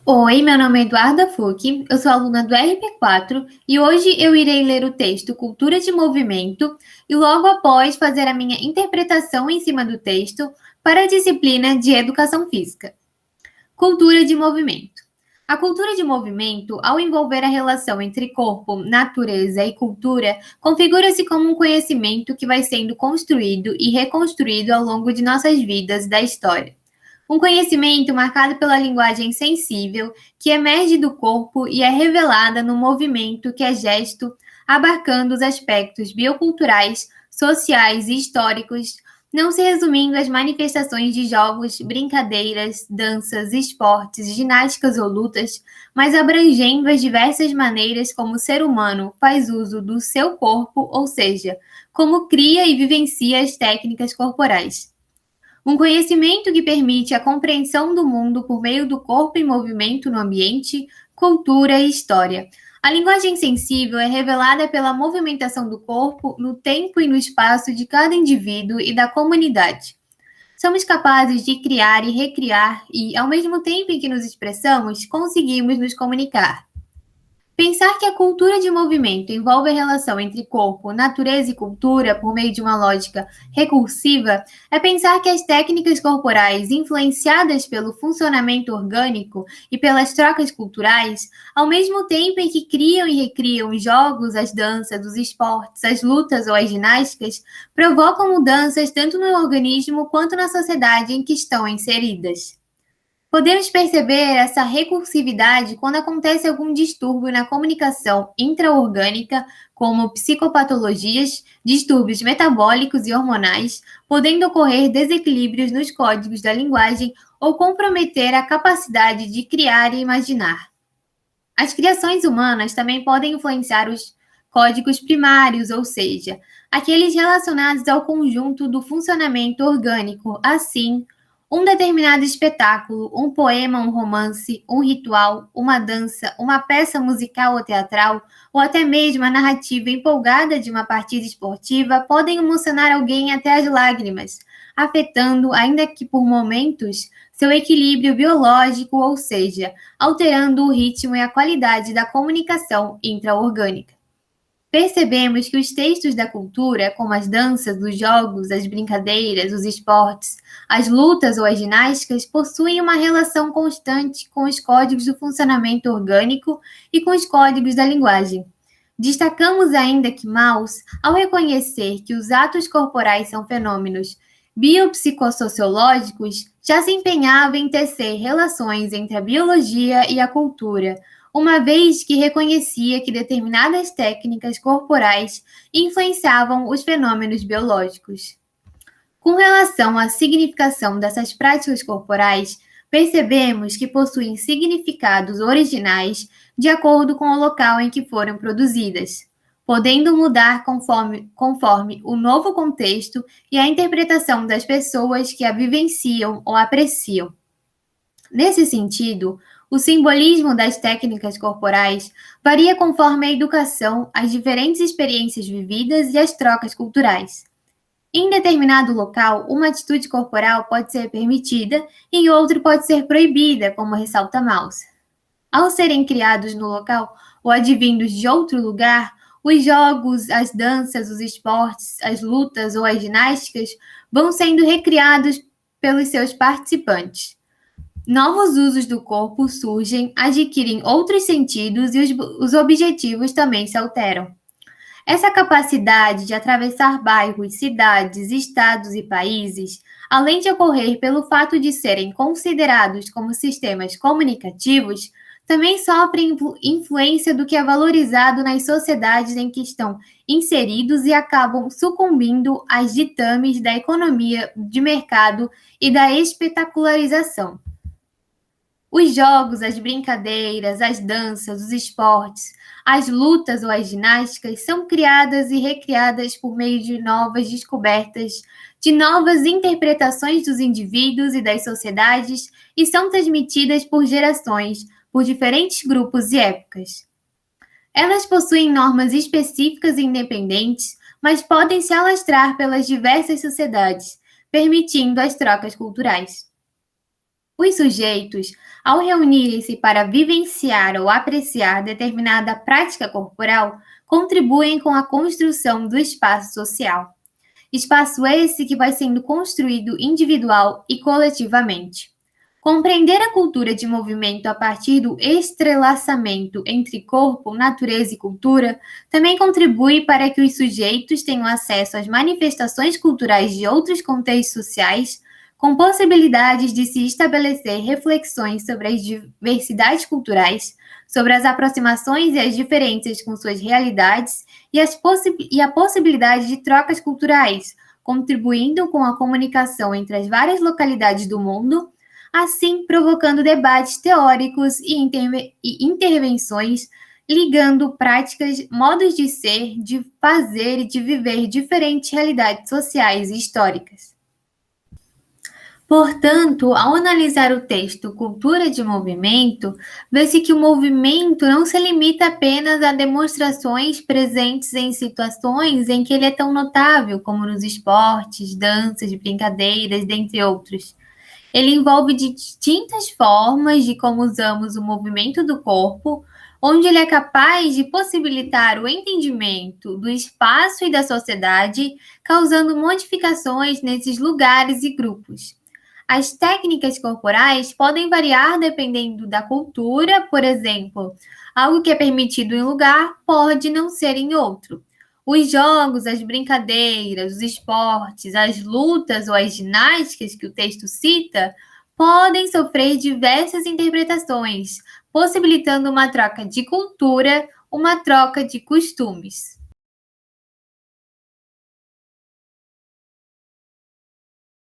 Oi, meu nome é Eduarda Fuch, eu sou aluna do RP4 e hoje eu irei ler o texto Cultura de Movimento e logo após fazer a minha interpretação em cima do texto para a disciplina de Educação Física. Cultura de Movimento. A cultura de movimento, ao envolver a relação entre corpo, natureza e cultura, configura-se como um conhecimento que vai sendo construído e reconstruído ao longo de nossas vidas e da história. Um conhecimento marcado pela linguagem sensível, que emerge do corpo e é revelada no movimento, que é gesto, abarcando os aspectos bioculturais, sociais e históricos, não se resumindo às manifestações de jogos, brincadeiras, danças, esportes, ginásticas ou lutas, mas abrangendo as diversas maneiras como o ser humano faz uso do seu corpo, ou seja, como cria e vivencia as técnicas corporais. Um conhecimento que permite a compreensão do mundo por meio do corpo em movimento no ambiente, cultura e história. A linguagem sensível é revelada pela movimentação do corpo no tempo e no espaço de cada indivíduo e da comunidade. Somos capazes de criar e recriar e, ao mesmo tempo em que nos expressamos, conseguimos nos comunicar. Pensar que a cultura de movimento envolve a relação entre corpo, natureza e cultura por meio de uma lógica recursiva é pensar que as técnicas corporais influenciadas pelo funcionamento orgânico e pelas trocas culturais, ao mesmo tempo em que criam e recriam os jogos, as danças, os esportes, as lutas ou as ginásticas, provocam mudanças tanto no organismo quanto na sociedade em que estão inseridas. Podemos perceber essa recursividade quando acontece algum distúrbio na comunicação intraorgânica, como psicopatologias, distúrbios metabólicos e hormonais, podendo ocorrer desequilíbrios nos códigos da linguagem ou comprometer a capacidade de criar e imaginar. As criações humanas também podem influenciar os códigos primários, ou seja, aqueles relacionados ao conjunto do funcionamento orgânico. Assim, um determinado espetáculo, um poema, um romance, um ritual, uma dança, uma peça musical ou teatral, ou até mesmo a narrativa empolgada de uma partida esportiva podem emocionar alguém até as lágrimas, afetando, ainda que por momentos, seu equilíbrio biológico, ou seja, alterando o ritmo e a qualidade da comunicação intraorgânica. Percebemos que os textos da cultura, como as danças, os jogos, as brincadeiras, os esportes, as lutas ou as ginásticas, possuem uma relação constante com os códigos do funcionamento orgânico e com os códigos da linguagem. Destacamos ainda que Mauss, ao reconhecer que os atos corporais são fenômenos biopsicossociológicos, já se empenhava em tecer relações entre a biologia e a cultura, uma vez que reconhecia que determinadas técnicas corporais influenciavam os fenômenos biológicos. Com relação à significação dessas práticas corporais, percebemos que possuem significados originais de acordo com o local em que foram produzidas, podendo mudar conforme o novo contexto e a interpretação das pessoas que a vivenciam ou apreciam. Nesse sentido, o simbolismo das técnicas corporais varia conforme a educação, as diferentes experiências vividas e as trocas culturais. Em determinado local, uma atitude corporal pode ser permitida e em outro pode ser proibida, como ressalta Mauss. Ao serem criados no local ou advindos de outro lugar, os jogos, as danças, os esportes, as lutas ou as ginásticas vão sendo recriados pelos seus participantes. Novos usos do corpo surgem, adquirem outros sentidos e os objetivos também se alteram. Essa capacidade de atravessar bairros, cidades, estados e países, além de ocorrer pelo fato de serem considerados como sistemas comunicativos, também sofrem influência do que é valorizado nas sociedades em que estão inseridos e acabam sucumbindo às ditames da economia de mercado e da espetacularização. Os jogos, as brincadeiras, as danças, os esportes, as lutas ou as ginásticas são criadas e recriadas por meio de novas descobertas, de novas interpretações dos indivíduos e das sociedades e são transmitidas por gerações, por diferentes grupos e épocas. Elas possuem normas específicas e independentes, mas podem se alastrar pelas diversas sociedades, permitindo as trocas culturais. Os sujeitos, ao reunirem-se para vivenciar ou apreciar determinada prática corporal, contribuem com a construção do espaço social. Espaço esse que vai sendo construído individual e coletivamente. Compreender a cultura de movimento a partir do entrelaçamento entre corpo, natureza e cultura também contribui para que os sujeitos tenham acesso às manifestações culturais de outros contextos sociais, com possibilidades de se estabelecer reflexões sobre as diversidades culturais, sobre as aproximações e as diferenças com suas realidades e a possibilidade de trocas culturais, contribuindo com a comunicação entre as várias localidades do mundo, assim provocando debates teóricos e intervenções, ligando práticas, modos de ser, de fazer e de viver diferentes realidades sociais e históricas. Portanto, ao analisar o texto Cultura de Movimento, vê-se que o movimento não se limita apenas a demonstrações presentes em situações em que ele é tão notável, como nos esportes, danças, brincadeiras, dentre outros. Ele envolve distintas formas de como usamos o movimento do corpo, onde ele é capaz de possibilitar o entendimento do espaço e da sociedade, causando modificações nesses lugares e grupos. As técnicas corporais podem variar dependendo da cultura, por exemplo, algo que é permitido em um lugar pode não ser em outro. Os jogos, as brincadeiras, os esportes, as lutas ou as ginásticas que o texto cita podem sofrer diversas interpretações, possibilitando uma troca de cultura, uma troca de costumes.